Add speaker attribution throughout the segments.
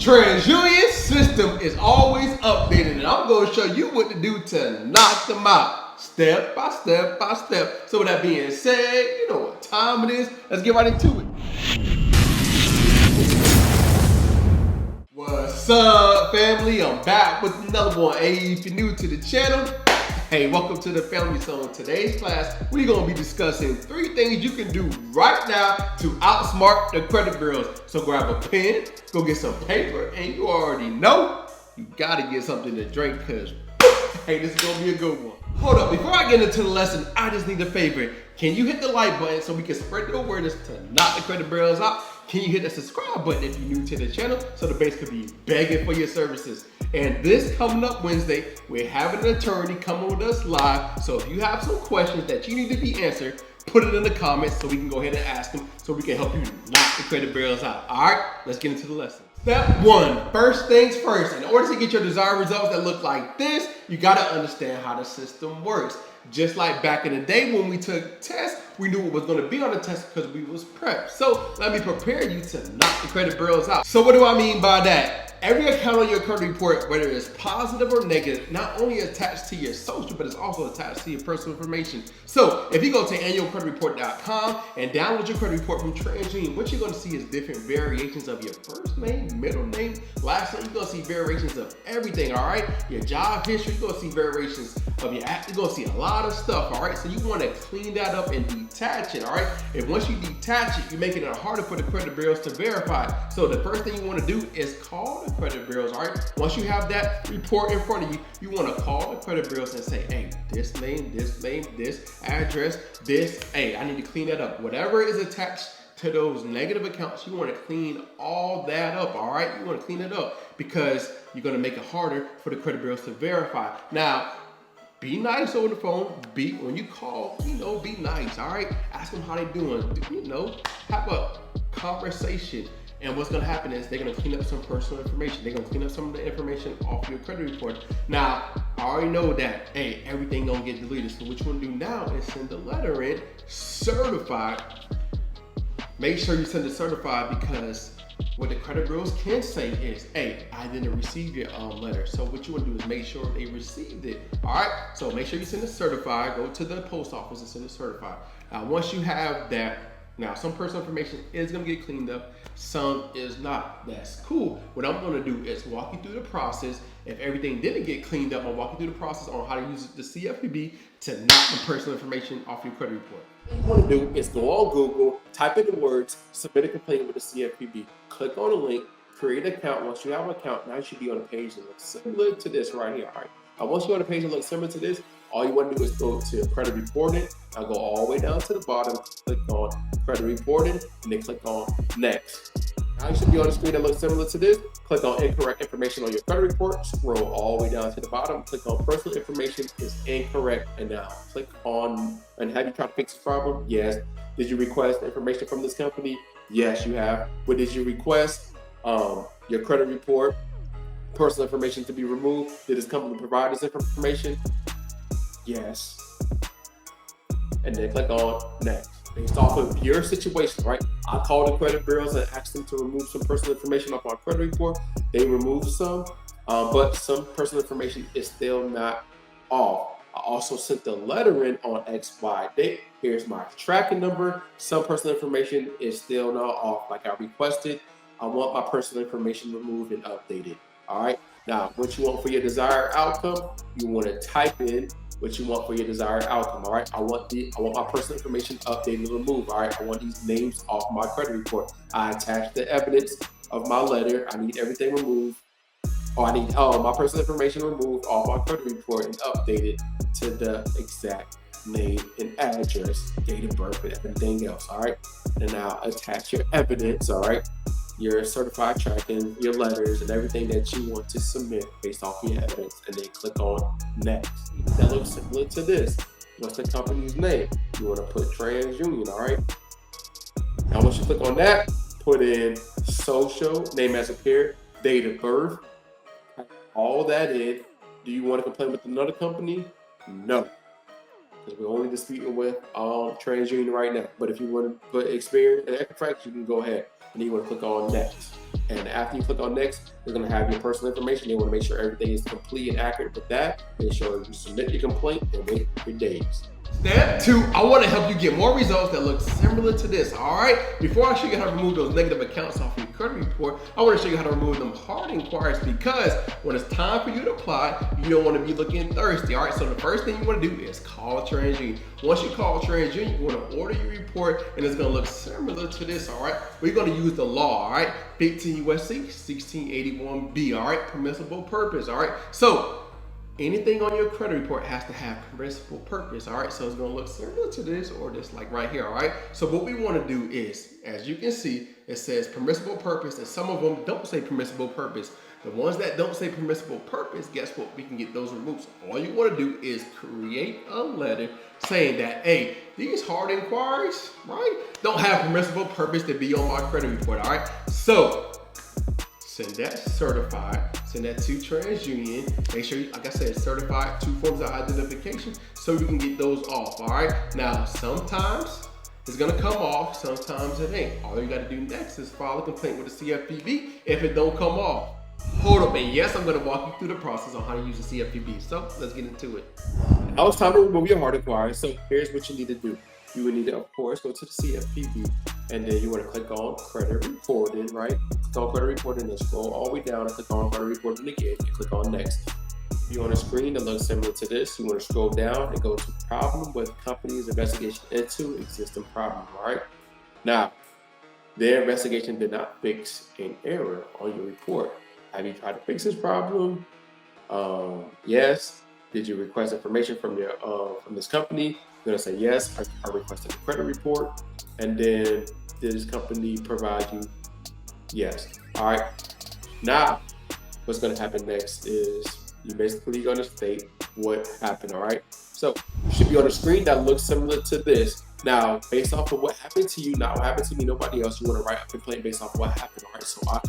Speaker 1: Transunion system is always updated, and I'm going to show you what to do to knock them out, step by step by step. So with that being said, you know what time it is. Let's get right into it. What's up, family? I'm back with another one. Hey, if you're new to the channel, hey, welcome to the family. So in today's class, we're going to be discussing 3 things you can do right now to outsmart the credit bureaus. So grab a pen, go get some paper, and you already know you got to get something to drink because, hey, this is going to be a good one. Hold up, before I get into the lesson, I just need a favor. Can you hit the like button so we can spread the awareness to knock the credit bureaus out? Can you hit the subscribe button if you're new to the channel so the base could be begging for your services? And this coming up Wednesday, we're having an attorney come with us live. So if you have some questions that you need to be answered, put it in the comments so we can go ahead and ask them so we can help you knock the credit bureaus out. All right, let's get into the lesson. Step 1, first things first. In order to get your desired results that look like this, you gotta understand how the system works. Just like back in the day when we took tests, we knew what was gonna be on the test because we was prepped. So let me prepare you to knock the credit bureaus out. So what do I mean by that? Every account on your credit report, whether it's positive or negative, not only attached to your social, but it's also attached to your personal information. So if you go to annualcreditreport.com and download your credit report from Transunion, what you're gonna see is different variations of your first name, middle name, last name. You're gonna see variations of everything, all right? Your job history, you're gonna see variations of your act. You're gonna see a lot of stuff, all right? So you wanna clean that up and detach it, all right? And once you detach it, you're making it harder for the credit bureaus to verify. So the first thing you wanna do is call the credit bureaus, all right? Once you have that report in front of you, you want to call the credit bureaus and say, hey, this name, this address, this, hey, I need to clean that up. Whatever is attached to those negative accounts, you want to clean all that up, all right? You want to clean it up because you're going to make it harder for the credit bureaus to verify. Now, be nice over the phone. When you call, be nice, all right? Ask them how they doing. Have a conversation. And what's gonna happen is they're gonna clean up some personal information. They're gonna clean up some of the information off your credit report. Now, I already know that, hey, everything gonna get deleted. So what you wanna do now is send a letter in, certified. Make sure you send it certified because what the credit bureaus can say is, hey, I didn't receive your letter. So what you want to do is make sure they received it. All right, so make sure you send it certified. Go to the post office and send it certified. Now, once you have that, now some personal information is going to get cleaned up, some is not. That's cool. What I'm going to do is walk you through the process. If everything didn't get cleaned up, I'll walk you through the process on how to use the CFPB to knock the personal information off your credit report. What you want to do is go on Google, type in the words, submit a complaint with the CFPB, click on the link, create an account. Once you have an account, now you should be on a page that looks similar to this right here. All right. Now, once you're on a page that looks similar to this, all you want to do is go to credit reporting. I'll go all the way down to the bottom, click on credit reporting, and then click on next. Now you should be on a screen that looks similar to this. Click on incorrect information on your credit report. Scroll all the way down to the bottom. Click on personal information is incorrect. And now click on, and have you tried to fix the problem? Yes. Did you request information from this company? Yes, you have. What did you request? Your credit report, personal information to be removed. Did this company provide this information? Yes. And then click on next. Based off of your situation, right? I called the credit bureaus and asked them to remove some personal information off my credit report. They removed some, but some personal information is still not off. I also sent the letter in on XY date. Here's my tracking number. Some personal information is still not off like I requested. I want my personal information removed and updated. All right. Now, what you want for your desired outcome, you want to type in what you want for your desired outcome. All right. I want my personal information updated and removed. All right. I want these names off my credit report. I attach the evidence of my letter. I need everything removed. Or I need my personal information removed off my credit report and updated to the exact name and address, date of birth, and everything else. All right. And now attach your evidence. All right. Your certified tracking, your letters, and everything that you want to submit based off your evidence, and then click on next. That looks similar to this. What's the company's name? You want to put Transunion, all right? Now, once you click on that, put in social, name as appeared, date of birth, all that in. Do you want to complain with another company? No. Because we're only disputing with Transunion right now. But if you want to put Experience and Equifax, you can go ahead. And then you want to click on next.
Speaker 2: And after you click on next, it's going to have your personal information. They want to make sure everything is complete and accurate with that. Make sure you submit your complaint and wait for days.
Speaker 1: Step 2, I want to help you get more results that look similar to this, all right? Before I show you how to remove those negative accounts off your credit report, I want to show you how to remove them hard inquiries, because when it's time for you to apply, you don't want to be looking thirsty, all right? So the first thing you want to do is call Transunion. Once you call Transunion, you want to order your report, and it's going to look similar to this, all right? We're going to use the law, all right? 15 USC 1681B, all right? Permissible purpose, all right? So anything on your credit report has to have permissible purpose, all right? So it's gonna look similar to this or this, like right here, all right? So what we wanna do is, as you can see, it says permissible purpose, and some of them don't say permissible purpose. The ones that don't say permissible purpose, guess what? We can get those removed. So all you wanna do is create a letter saying that, hey, these hard inquiries, right, don't have permissible purpose to be on my credit report, all right? So send that certified, send that to TransUnion. Make sure, like I said, certified, 2 forms of identification, so we can get those off, all right? Now, sometimes it's gonna come off, sometimes it ain't. All you gotta do next is file a complaint with the CFPB if it don't come off. Hold up, and yes, I'm gonna walk you through the process on how to use the CFPB. So let's get into it.
Speaker 2: Now it's time to remove your hard inquiry. So here's what you need to do. You would need to, of course, go to the CFPB, and then you want to click on credit reporting, right? Click on credit reporting, and scroll all the way down and click on credit reporting again, and click on next. If you're on a screen that looks similar to this, you want to scroll down and go to problem with company's investigation into existing problem, all right? Now, their investigation did not fix an error on your report. Have you tried to fix this problem? Yes. Did you request information from your from this company? You're gonna say yes. I requested a credit report, and then did this company provide you? Yes. All right. Now, what's gonna happen next is you basically gonna state what happened. All right. So you should be on a screen that looks similar to this. Now, based off of what happened to you, not what happened to me, nobody else, you want to write a complaint based off of what happened. All right. So I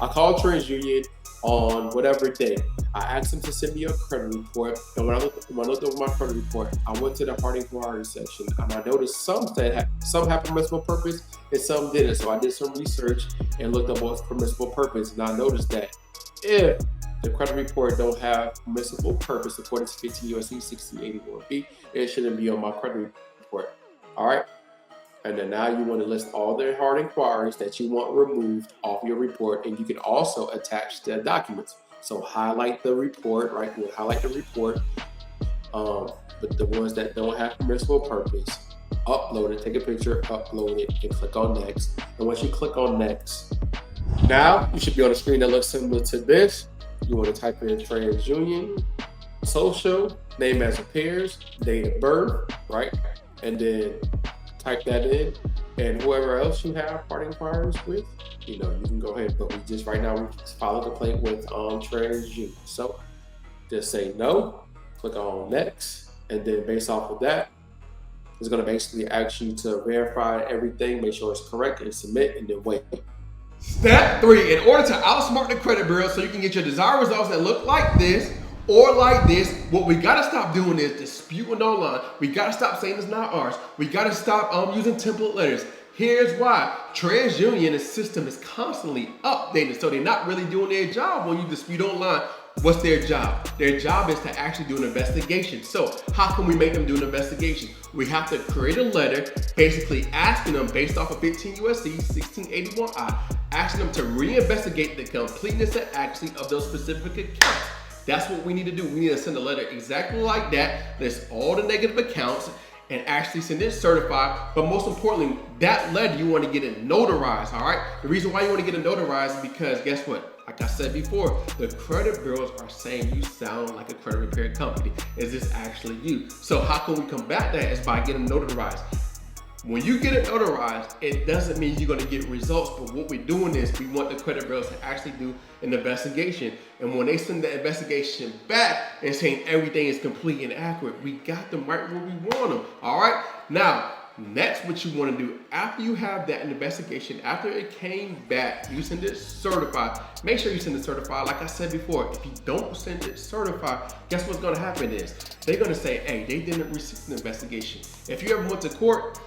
Speaker 2: called Transunion on whatever day. I asked them to send me a credit report, and when I looked over my credit report, I went to the hard inquiry section, and I noticed some had permissible purpose and some didn't. So I did some research and looked up what's permissible purpose, and I noticed that if the credit report don't have permissible purpose according to 15 USC 1681B, it shouldn't be on my credit report. All right. And then now you want to list all the hard inquiries that you want removed off your report, and you can also attach the documents. So highlight the report, right? We'll highlight the report, but the ones that don't have permissible purpose, upload it, take a picture, upload it, and click on next. And once you click on next, now you should be on a screen that looks similar to this. You want to type in Transunion, social, name as appears, date of birth, right? And then type that in, and whoever else you have hard inquiries with, you can go ahead. But right now we just file a complaint with Transunion. So just say no, click on next, and then based off of that, it's going to basically ask you to verify everything, make sure it's correct, and submit, and then wait.
Speaker 1: Step 3, in order to outsmart the credit bureau so you can get your desired results that look like this or like this, what we gotta stop doing is disputing online. We gotta stop saying it's not ours. We gotta stop using template letters. Here's why. TransUnion's system is constantly updated, so they're not really doing their job when you dispute online. What's their job? Their job is to actually do an investigation. So how can we make them do an investigation? We have to create a letter basically asking them, based off of 15 USC 1681I, asking them to reinvestigate the completeness and accuracy of those specific accounts. That's what we need to do. We need to send a letter exactly like that, list all the negative accounts, and actually send it certified. But most importantly, that letter, you want to get it notarized, all right? The reason why you want to get it notarized is because guess what? Like I said before, the credit bureaus are saying you sound like a credit repair company. Is this actually you? So how can we combat that? Is by getting notarized. When you get it notarized, it doesn't mean you're going to get results, but what we're doing is we want the credit bureaus to actually do an investigation. And when they send the investigation back and saying everything is complete and accurate, we got them right where we want them. All right. Now, next, what you want to do after you have that investigation, after it came back, you send it certified. Make sure you send it certified. Like I said before, if you don't send it certified, guess what's going to happen is they're going to say, hey, they didn't receive an investigation. If you ever went to court,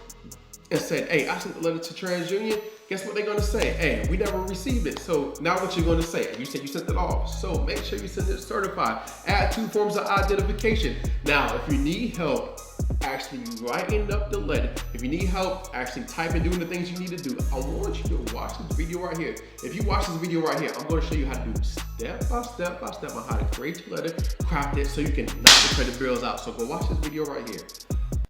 Speaker 1: and said, hey, I sent the letter to TransUnion, guess what they're gonna say? Hey, we never received it. So now what you're gonna say? You said you sent it off. So make sure you send it certified. Add 2 forms of identification. Now, if you need help actually writing up the letter, if you need help actually typing, doing the things you need to do, I want you to watch this video right here. If you watch this video right here, I'm gonna show you how to do step by step on how to create your letter, craft it so you can knock the credit bureaus out. So go watch this video right here.